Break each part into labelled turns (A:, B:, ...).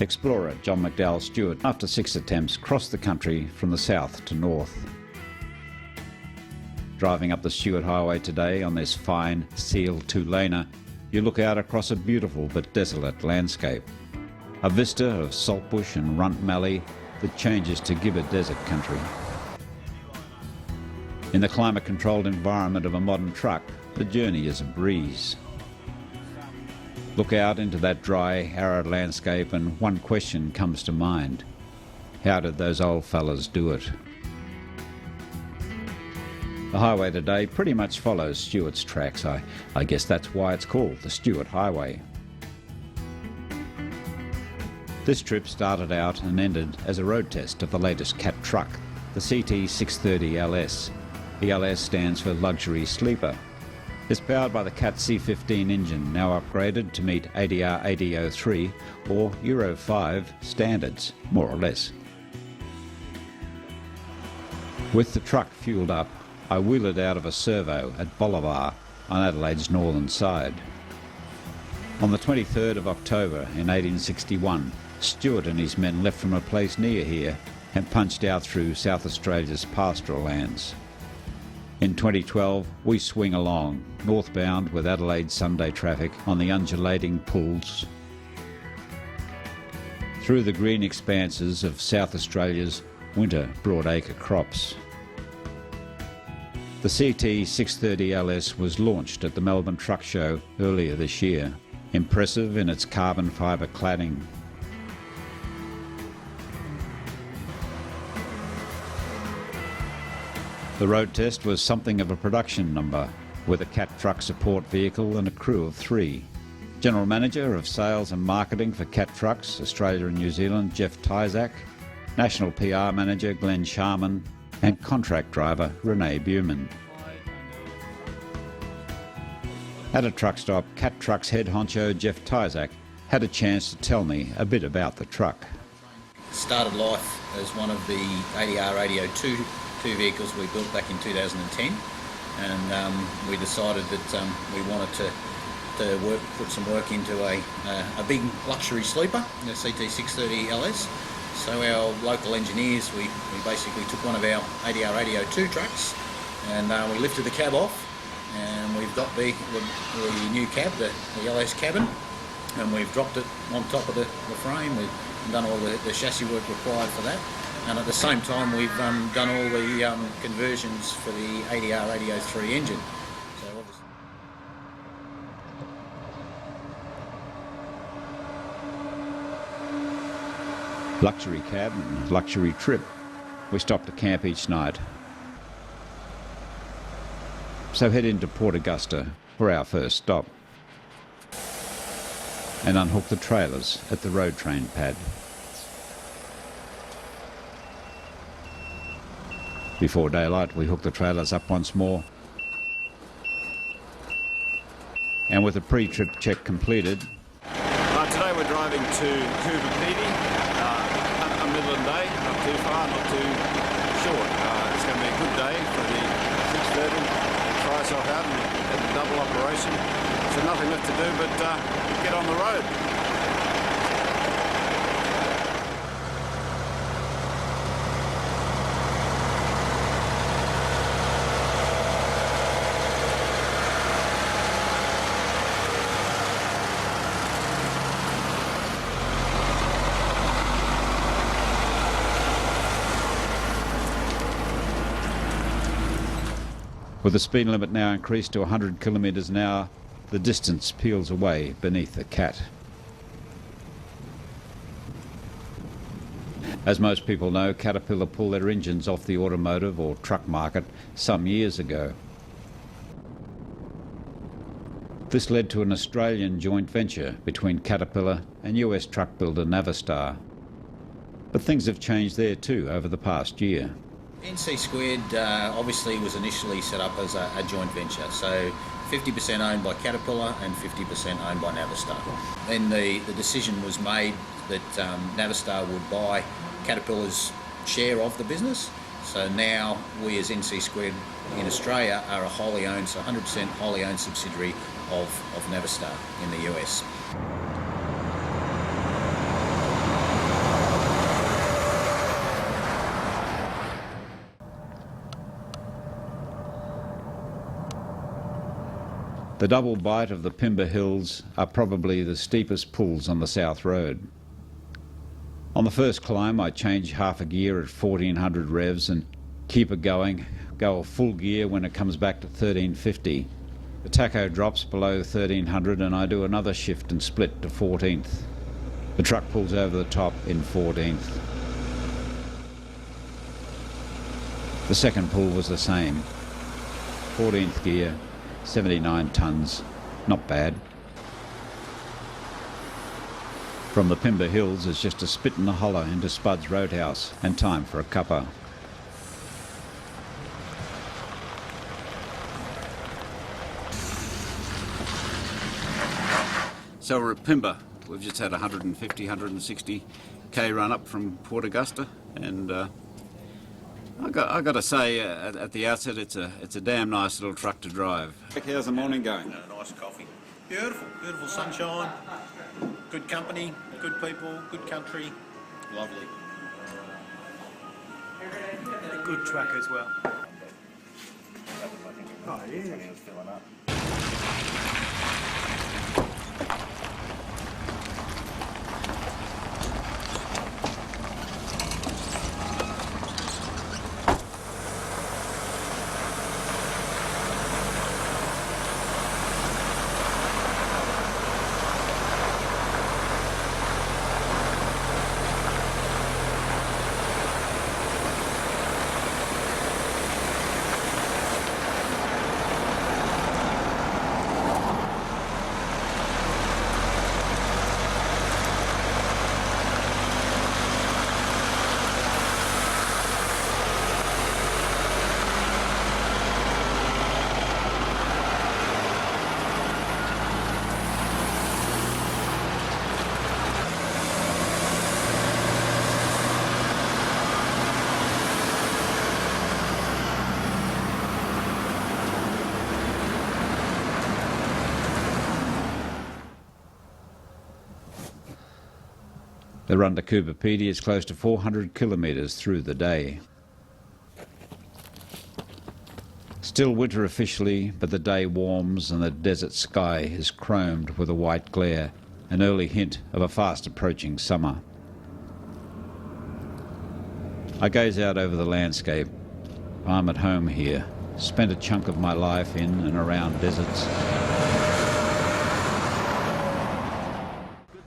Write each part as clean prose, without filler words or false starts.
A: Explorer John McDowell Stuart, after 6 attempts, crossed the country from the south to north. Driving up the Stuart Highway today on this fine seal two-laner, you look out across a beautiful but desolate landscape. A vista of saltbush and runt mallee that changes to Gibber desert country. In the climate-controlled environment of a modern truck, the journey is a breeze. Look out into that dry, arid landscape and one question comes to mind. How did those old fellas do it? The highway today pretty much follows Stuart's tracks. I guess that's why it's called the Stuart Highway. This trip started out and ended as a road test of the latest Cat Truck, the CT630LS. The LS stands for Luxury Sleeper. It's powered by the Cat C15 engine, now upgraded to meet ADR 8003 or Euro 5 standards, more or less. With the truck fueled up, I wheel it out of a servo at Bolivar on Adelaide's northern side. On the 23rd of October in 1861, Stuart and his men left from a place near here and punched out through South Australia's pastoral lands. In 2012, we swing along, northbound with Adelaide Sunday traffic on the undulating pools, through the green expanses of South Australia's winter broadacre crops. The CT630LS was launched at the Melbourne Truck Show earlier this year, impressive in its carbon fibre cladding. The road test was something of a production number, with a Cat Truck support vehicle and a crew of 3. General Manager of Sales and Marketing for Cat Trucks, Australia and New Zealand, Jeff Tyzak, National PR Manager Glenn Sharman, and contract driver Renee Buman. At a truck stop, Cat Truck's head honcho Jeff Tyzak had a chance to tell me a bit about the truck.
B: Started life as one of the ADR 8002 vehicles we built back in 2010, and we decided that we wanted to put some work into a big luxury sleeper, the CT630LS. So our local engineers, we basically took one of our ADR 8002 trucks and we lifted the cab off, and we've got the new cab, the LS cabin, and we've dropped it on top of the frame. We've done all the chassis work required for that. And at the same time, we've done all the conversions for the ADR 8003 engine. So obviously,
A: luxury cab and luxury trip. We stop to camp each night. So head into Port Augusta for our first stop and unhook the trailers at the road train pad. Before daylight, we hook the trailers up once more. And with the pre-trip check completed...
C: Today we're driving to Coobapedi, a Midland day, not too far, not too short. It's going to be a good day for the 630. Try ourselves out and the double operation. So nothing left to do but get on the road.
A: With the speed limit now increased to 100 kilometres an hour, the distance peels away beneath the Cat. As most people know, Caterpillar pulled their engines off the automotive or truck market some years ago. This led to an Australian joint venture between Caterpillar and US truck builder Navistar. But things have changed there too over the past year.
B: NC Squared obviously was initially set up as a joint venture, so 50% owned by Caterpillar and 50% owned by Navistar. Then the decision was made that Navistar would buy Caterpillar's share of the business. So now we as NC Squared in Australia are a wholly owned, so 100% wholly owned subsidiary of Navistar in the US.
A: The double bite of the Pimba Hills are probably the steepest pulls on the South Road. On the first climb I change half a gear at 1400 revs and keep it going, go a full gear when it comes back to 1350. The tacho drops below 1300 and I do another shift and split to 14th. The truck pulls over the top in 14th. The second pull was the same. 14th gear, 79 tonnes, not bad. From the Pimba Hills is just a spit in the hollow into Spud's Roadhouse and time for a cuppa. So we're at Pimba. We've just had 150, 160k run up from Port Augusta, and I got to say at the outset it's a damn nice little truck to drive. How's the morning going?
D: Nice coffee. Beautiful, beautiful sunshine, good company, good people, good country, lovely.
E: A good truck as well.
D: Oh yeah.
A: The run to Coober Pedy is close to 400 kilometres through the day. Still winter officially, but the day warms and the desert sky is chromed with a white glare, an early hint of a fast approaching summer. I gaze out over the landscape. I'm at home here, spent a chunk of my life in and around deserts.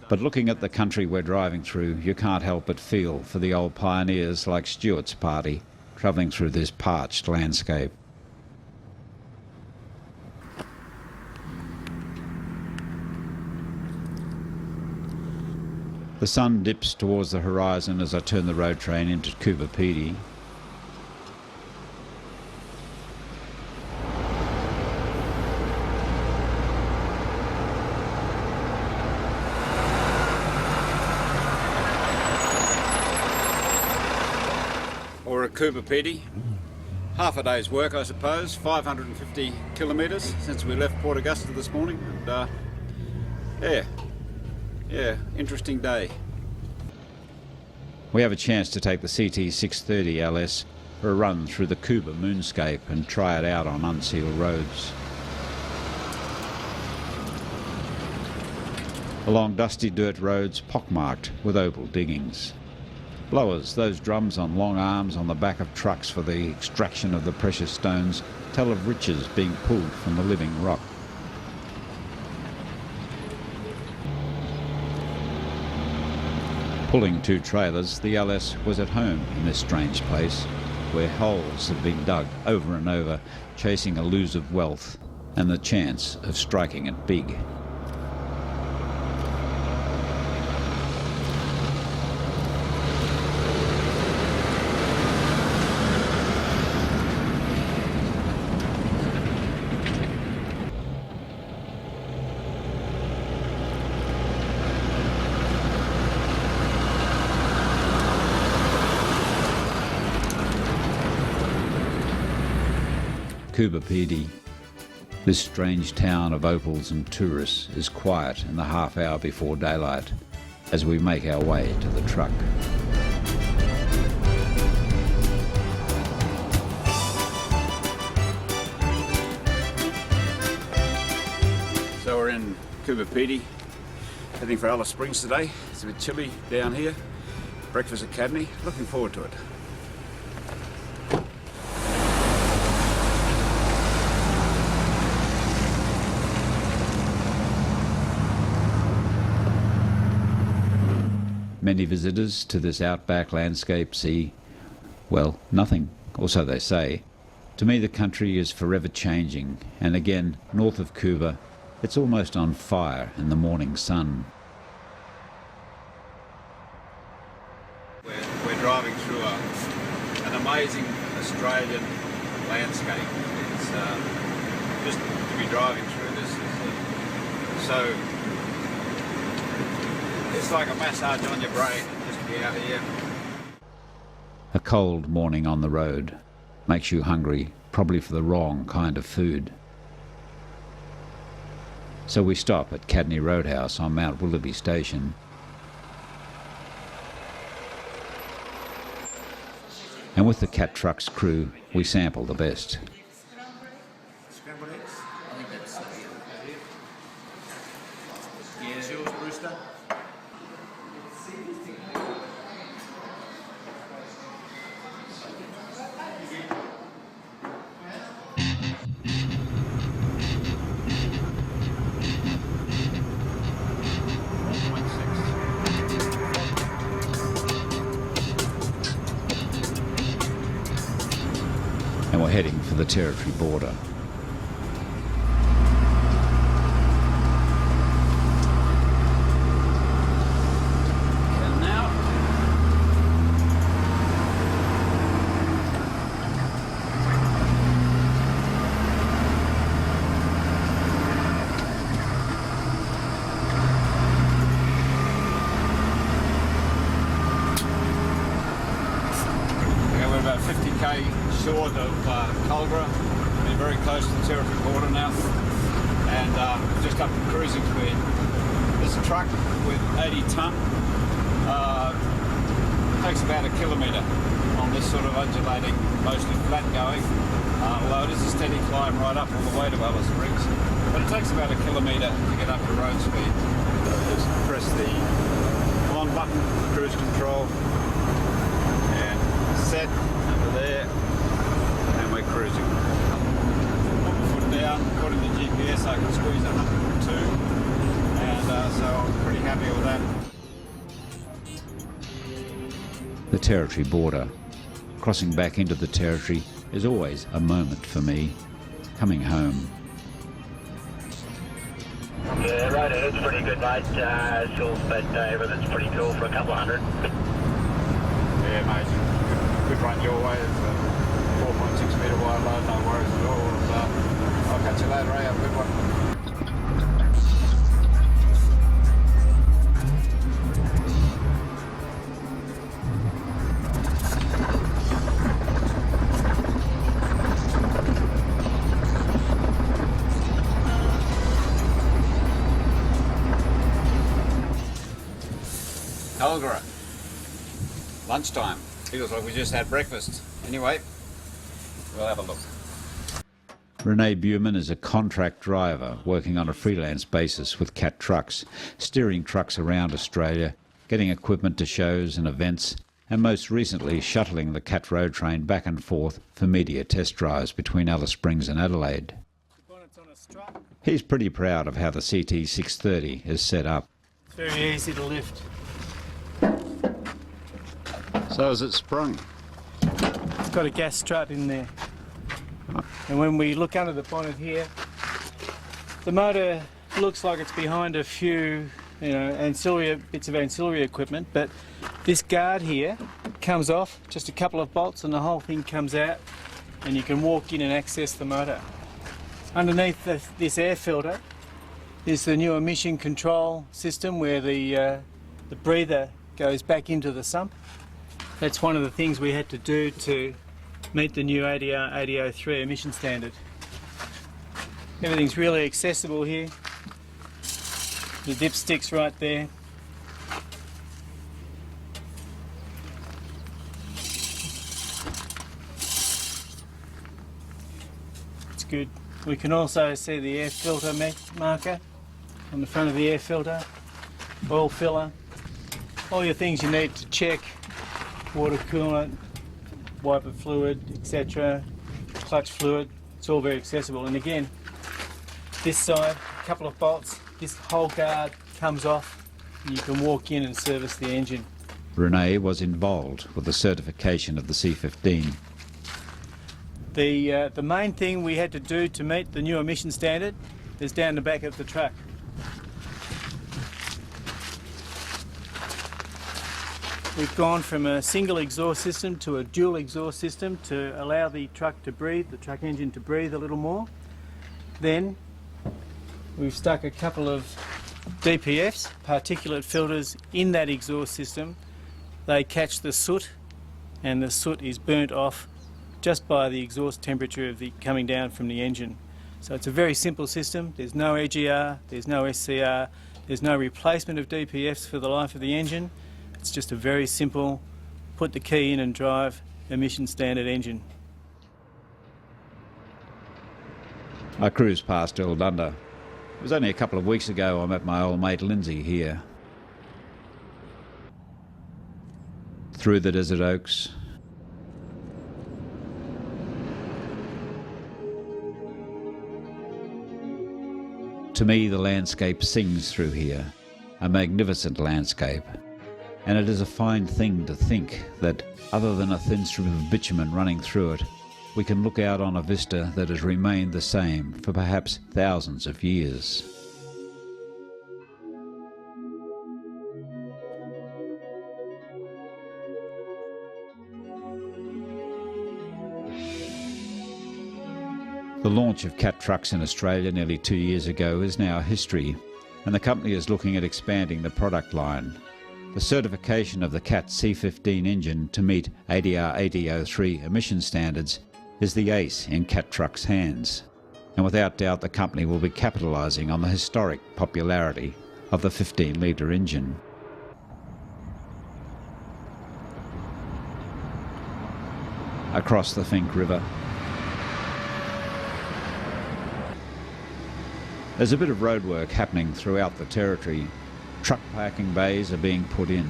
A: But looking at the country we're driving through, you can't help but feel for the old pioneers like Stuart's party, travelling through this parched landscape. The sun dips towards the horizon as I turn the road train into Coober Pedy. Or at Coober Pedy. Half a day's work, I suppose. 550 kilometres since we left Port Augusta this morning. And yeah, interesting day. We have a chance to take the CT630LS for a run through the Coober moonscape and try it out on unsealed roads. Along dusty dirt roads pockmarked with opal diggings. Blowers, those drums on long arms on the back of trucks for the extraction of the precious stones, tell of riches being pulled from the living rock. Pulling two trailers, the LS was at home in this strange place, where holes had been dug over and over, chasing elusive wealth and the chance of striking it big. Coober Pedy. This strange town of opals and tourists is quiet in the half hour before daylight as we make our way to the truck.
C: Coober Pedy, heading for Alice Springs today. It's a bit chilly down here. Breakfast at Cadney, looking forward to it.
A: Many visitors to this outback landscape see, well, nothing, or so they say. To me, the country is forever changing, and again, north of Coober, it's almost on fire in the morning sun.
C: We're driving through an amazing Australian landscape. It's just to be driving through this is so. It's like a massage on your brain just to be out here.
A: A cold morning on the road makes you hungry, probably for the wrong kind of food. So we stop at Cadney Roadhouse on Mount Willoughby Station. And with the Cat Truck's crew, we sample the best.
D: Scrambled eggs? I think that's yeah. It's yours, Brewster?
A: And we're heading for the Territory border.
C: And now, we're about 50k short of Culgra. We're very close to the Territory border now, and just up the cruising speed. This truck with 80 tonne takes about a kilometre on this sort of undulating, mostly flat going, although it is a steady climb right up all the way to Alice Springs. But it takes about a kilometre to get up to road speed. Just press the on button, cruise control, and set under there, and we're cruising. Put my foot down, according to GPS I can squeeze 102, and so I'm pretty happy with that.
A: The Territory border. Crossing back into the Territory is always a moment for me. Coming home.
F: Yeah, right ahead's pretty good, mate. Still sped everything's pretty cool for a couple of hundred.
C: Yeah, mate. Good run your way. It's a 4.6 metre wide load, no worries at all. I'll catch you later, eh? Have a good one. Culgra. Lunchtime. Feels like we just had breakfast. Anyway, we'll have a look.
A: Renee Bueman is a contract driver working on a freelance basis with Cat Trucks, steering trucks around Australia, getting equipment to shows and events, and most recently shuttling the Cat Road train back and forth for media test drives between Alice Springs and Adelaide. He's pretty proud of how the CT630 is set up.
E: It's very easy to lift.
C: So is it sprung?
E: It's got a gas strut in there. And when we look under the bonnet here, the motor looks like it's behind a few, ancillary bits of ancillary equipment, but this guard here comes off, just a couple of bolts, and the whole thing comes out, and you can walk in and access the motor. Underneath this air filter is the new emission control system where the breather goes back into the sump. That's one of the things we had to do to meet the new ADR 8003 emission standard. Everything's really accessible here. The dipstick's right there. It's good. We can also see the air filter marker on the front of the air filter, oil filler, all your things you need to check, water coolant, wiper fluid, etc., clutch fluid. It's all very accessible. And again, this side, a couple of bolts, this whole guard comes off, and you can walk in and service the engine.
A: Renee was involved with the certification of the C15.
E: The main thing we had to do to meet the new emission standard is down the back of the truck. We've gone from a single exhaust system to a dual exhaust system to allow the truck to breathe, the truck engine to breathe a little more. Then we've stuck a couple of DPFs, particulate filters, in that exhaust system. They catch the soot, and the soot is burnt off just by the exhaust temperature of the coming down from the engine. So it's a very simple system. There's no EGR, there's no SCR, there's no replacement of DPFs for the life of the engine. It's just a very simple, put the key in and drive, emission standard engine.
A: I cruised past Eldunda. It was only a couple of weeks ago I met my old mate Lindsay here. Through the desert oaks, to me the landscape sings through here, a magnificent landscape. And it is a fine thing to think that, other than a thin strip of bitumen running through it, we can look out on a vista that has remained the same for perhaps thousands of years. The launch of Cat Trucks in Australia nearly 2 years ago is now history, and the company is looking at expanding the product line. The certification of the Cat C15 engine to meet ADR 8003 emission standards is the ace in Cat Truck's hands, and without doubt the company will be capitalising on the historic popularity of the 15-litre engine. Across the Finke River, there's a bit of roadwork happening throughout the territory. Truck parking bays are being put in.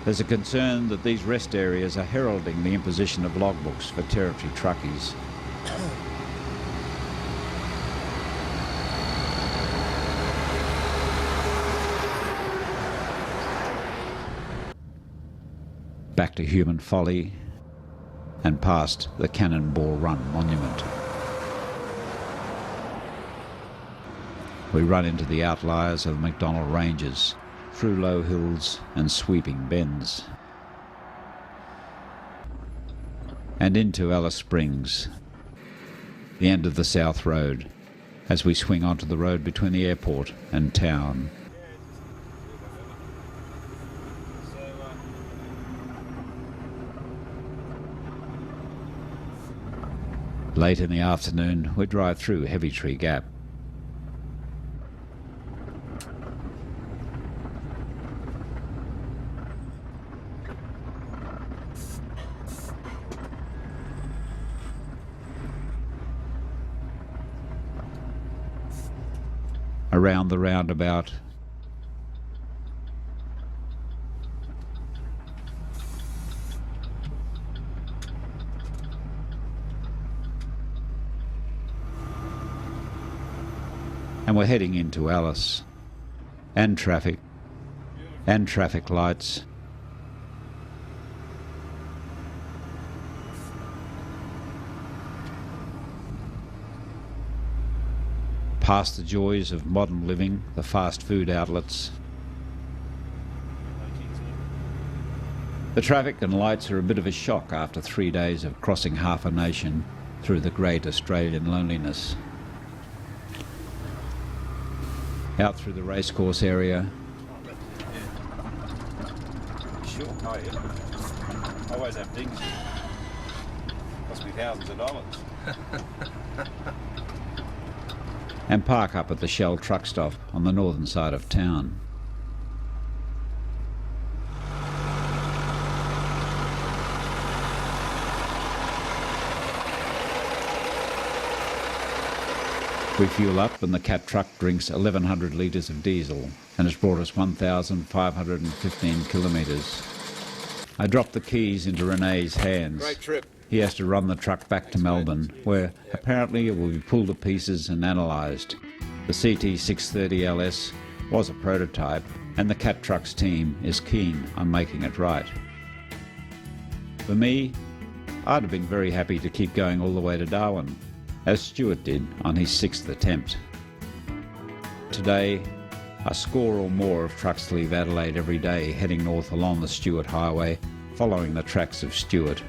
A: There's a concern that these rest areas are heralding the imposition of logbooks for territory truckies. Back to human folly and past the Cannonball Run monument. We run into the outliers of the McDonnell Ranges, through low hills and sweeping bends, and into Alice Springs, the end of the South Road, as we swing onto the road between the airport and town. Late in the afternoon, we drive through Heavy Tree Gap. Around the roundabout, and we're heading into Alice, and traffic lights. Past the joys of modern living, the fast food outlets. The traffic and lights are a bit of a shock after 3 days of crossing half a nation through the great Australian loneliness. Out through the racecourse area.
C: Sure, oh yeah. I always have dings. Cost me thousands of dollars.
A: And park up at the Shell truck stop on the northern side of town. We fuel up and the Cat Truck drinks 1,100 litres of diesel and has brought us 1,515 kilometres. I drop the keys into Renee's hands.
C: Great trip.
A: He has to run the truck back to Melbourne, where apparently it will be pulled to pieces and analysed. The CT630LS was a prototype, and the Cat Trucks team is keen on making it right. For me, I'd have been very happy to keep going all the way to Darwin, as Stuart did on his 6th attempt. Today, a score or more of trucks leave Adelaide every day heading north along the Stuart Highway, following the tracks of Stuart.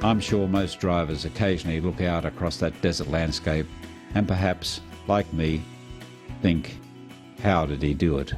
A: I'm sure most drivers occasionally look out across that desert landscape and perhaps, like me, think, how did he do it?